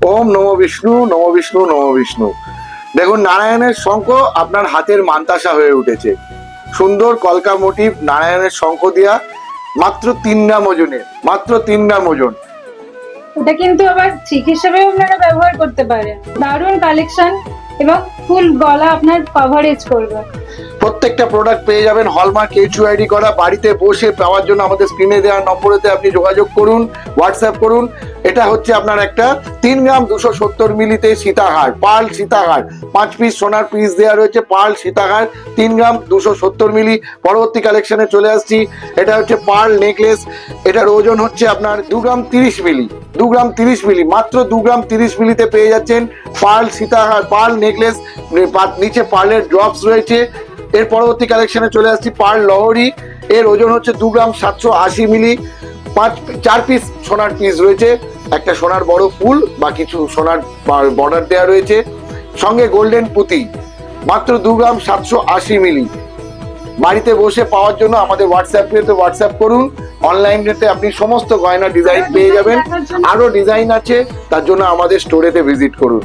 ওম নমো বিষ্ণু, নমো বিষ্ণু, নমো বিষ্ণু। দেখুন, নারায়ণের শঙ্খ আপনার হাতের মান্তাসা হয়ে উঠেছে। সুন্দর কলকা মোটিভ নারায়ণের শঙ্খ দিয়া, মাত্র 3 গ্রাম ওজনের, মাত্র 3 গ্রাম ওজন। এটা কিন্তু আবার চিক হিসেবেও আপনারা ব্যবহার করতে পারেন। দারুণ কালেকশন এবং ফুল গলা আপনার কভারেজ করবে। প্রত্যেকটা প্রোডাক্ট পেয়ে যাবেন হলমার্ক HUID করা। বাড়িতে বসে পাওয়ার জন্য আমাদের স্ক্রিনে দেওয়া নম্বরেতে আপনি যোগাযোগ করুন, হোয়াটসঅ্যাপ করুন। এটা হচ্ছে আপনার একটা 3 গ্রাম 270 মিলিতে সীতাহার, পার্ল সীতাহার, 5 পিস সোনার পিস দেওয়া রয়েছে, পার্ল সীতাহার 3 গ্রাম 270 মিলি। পরবর্তী কালেকশনে চলে আসছি, এটা হচ্ছে পার্ল নেকলেস। এটার ওজন হচ্ছে আপনার 2 গ্রাম 30 মিলি, 2 গ্রাম 30 মিলি, মাত্র 2 গ্রাম 30 মিলিতে পেয়ে যাচ্ছেন পার্ল সীতাহার, পার্ল নেকলেস। নিচে পার্লের ড্রপস রয়েছে। এর পরবর্তী কালেকশনে চলে আসছি পার্ল লহরি। এর ওজন হচ্ছে 2 গ্রাম 780 মিলি। 4 পিস সোনার পিস রয়েছে, একটা সোনার বড় ফুল বা কিছু সোনার বর্ডার দেওয়া রয়েছে, সঙ্গে গোল্ডেন পুঁতি, মাত্র 2 গ্রাম 780 মিলি। বাড়িতে বসে পাওয়ার জন্য আমাদের হোয়াটসঅ্যাপ করুন। অনলাইনেতে আপনি সমস্ত গয়না ডিজাইন পেয়ে যাবেন। আরো ডিজাইন আছে, তার জন্য আমাদের স্টোরেতে ভিজিট করুন।